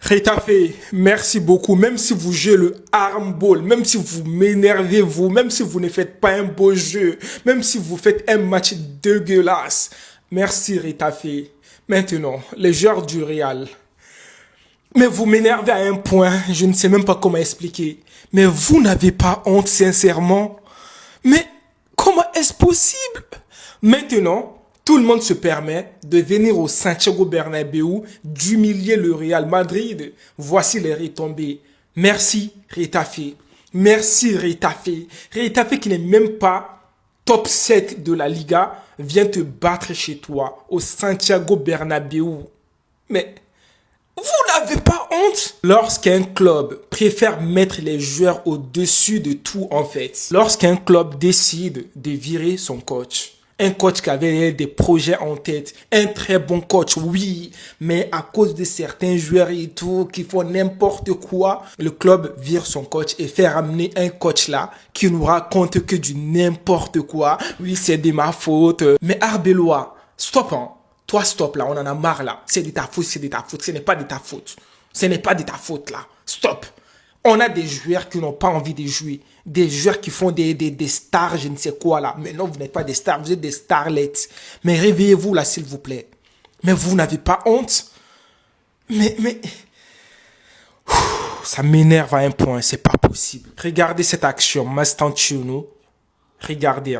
Retafe, merci beaucoup. Même si vous jouez le handball, même si vous m'énervez vous, même si vous ne faites pas un beau jeu, même si vous faites un match dégueulasse. Merci Retafe. Maintenant, les joueurs du Real. Mais vous m'énervez à un point, je ne sais même pas comment expliquer. Mais vous n'avez pas honte, sincèrement. Mais comment est-ce possible? Maintenant, tout le monde se permet de venir au Santiago Bernabéu, d'humilier le Real Madrid. Voici les retombées. Merci Retafe. Merci Retafe. Retafe qui n'est même pas top 7 de la Liga vient te battre chez toi au Santiago Bernabéu. Mais vous n'avez pas honte? Lorsqu'un club préfère mettre les joueurs au-dessus de tout en fait, lorsqu'un club décide de virer son coach, un coach qui avait des projets en tête, un très bon coach, oui, mais à cause de certains joueurs et tout, qui font n'importe quoi, le club vire son coach et fait ramener un coach là, qui nous raconte que du n'importe quoi. Oui, c'est de ma faute. Mais Arbeloa, stop, hein. Toi, stop là, on en a marre là. C'est de ta faute, c'est de ta faute. Ce n'est pas de ta faute. Ce n'est pas de ta faute là. Stop. On a des joueurs qui n'ont pas envie de jouer. Des joueurs qui font des stars, je ne sais quoi là. Mais non, vous n'êtes pas des stars, vous êtes des starlets. Mais réveillez-vous là, s'il vous plaît. Mais vous n'avez pas honte? Mais... Ça m'énerve à un point, c'est pas possible. Regardez cette action, Mastantuono. Regardez,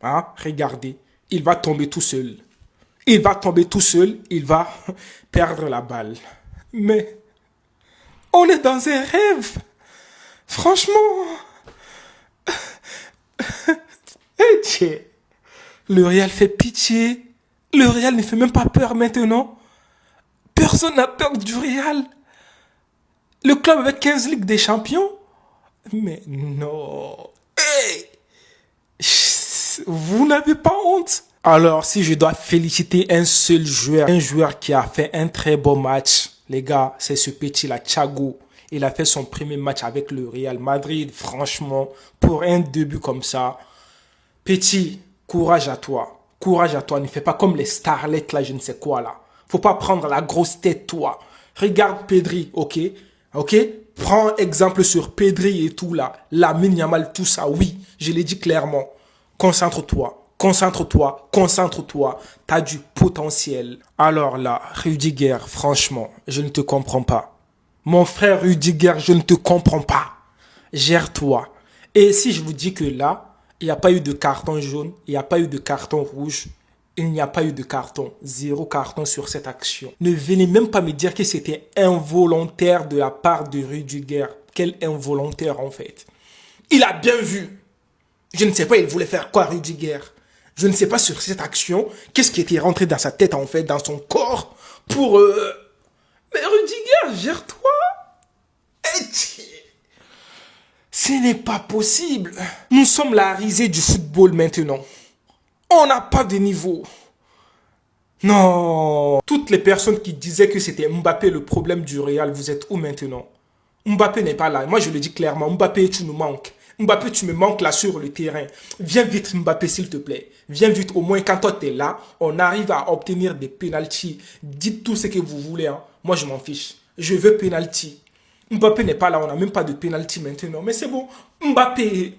hein, regardez. Il va tomber tout seul. Il va tomber tout seul, il va perdre la balle. Mais on est dans un rêve. Franchement. Tiens. Le Real fait pitié. Le Real ne fait même pas peur maintenant. Personne n'a peur du Real. Le club avec 15 Ligues des Champions. Mais non. Hey! Vous n'avez pas honte? Alors, si je dois féliciter un seul joueur, un joueur qui a fait un très bon match, les gars, c'est ce petit-là, Thiago. Il a fait son premier match avec le Real Madrid. Franchement, pour un début comme ça, petit, courage à toi. Courage à toi. Ne fais pas comme les starlets là, je ne sais quoi là. Faut pas prendre la grosse tête, toi. Regarde Pedri, ok? Ok? Prends exemple sur Pedri et tout là. Lamine Yamal, tout ça, oui. Je l'ai dit clairement. Concentre-toi. Concentre-toi, concentre-toi, t'as du potentiel. Alors là, Rudiger, franchement, je ne te comprends pas. Mon frère Rudiger, je ne te comprends pas. Gère-toi. Et si je vous dis que là, il n'y a pas eu de carton jaune, il n'y a pas eu de carton rouge, il n'y a pas eu de carton, 0 carton sur cette action. Ne venez même pas me dire que c'était involontaire de la part de Rudiger. Quel involontaire en fait. Il a bien vu. Je ne sais pas, il voulait faire quoi Rudiger? Je ne sais pas sur cette action, qu'est-ce qui était rentré dans sa tête en fait, dans son corps, pour... Mais Rudiger, gère-toi. Ce n'est pas possible. Nous sommes la risée du football maintenant. On n'a pas de niveau. Non. Toutes les personnes qui disaient que c'était Mbappé le problème du Real, vous êtes où maintenant? Mbappé n'est pas là. Moi, je le dis clairement. Mbappé, tu nous manques. Mbappé, tu me manques là sur le terrain. Viens vite, Mbappé, s'il te plaît. Viens vite. Au moins, quand toi, tu es là, on arrive à obtenir des pénaltys. Dites tout ce que vous voulez. Hein. Moi, je m'en fiche. Je veux pénalty. Mbappé n'est pas là. On n'a même pas de pénalty maintenant. Mais c'est bon. Mbappé,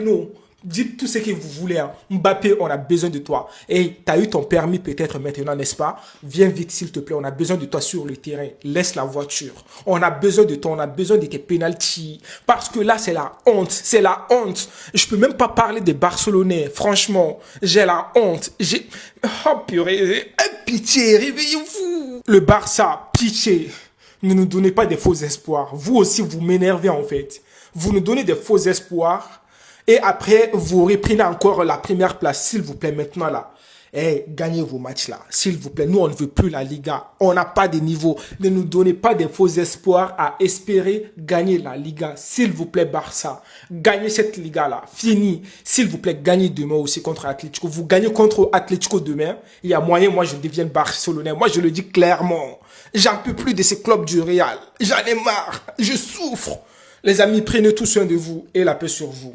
non. Dites tout ce que vous voulez. Hein. Mbappé, on a besoin de toi. Et tu as eu ton permis peut-être maintenant, n'est-ce pas? Viens vite, s'il te plaît. On a besoin de toi sur le terrain. Laisse la voiture. On a besoin de toi. On a besoin de tes pénaltys. Parce que là, c'est la honte. C'est la honte. Je peux même pas parler des Barcelonais. Franchement, j'ai la honte. Oh purée. Pitié, réveillez-vous. Le Barça, pitié. Ne nous donnez pas des faux espoirs. Vous aussi, vous m'énervez en fait. Vous nous donnez des faux espoirs. Et après, vous reprenez encore la première place, s'il vous plaît, maintenant là. Eh, gagnez vos matchs là, s'il vous plaît. Nous, on ne veut plus la Liga. On n'a pas de niveau. Ne nous donnez pas des faux espoirs à espérer gagner la Liga. S'il vous plaît, Barça. Gagnez cette Liga là. Fini. S'il vous plaît, gagnez demain aussi contre Atlético. Vous gagnez contre Atlético demain. Il y a moyen, moi, je devienne Barcelonais. Moi, je le dis clairement. J'en peux plus de ces clubs du Real. J'en ai marre. Je souffre. Les amis, prenez tout soin de vous et la paix sur vous.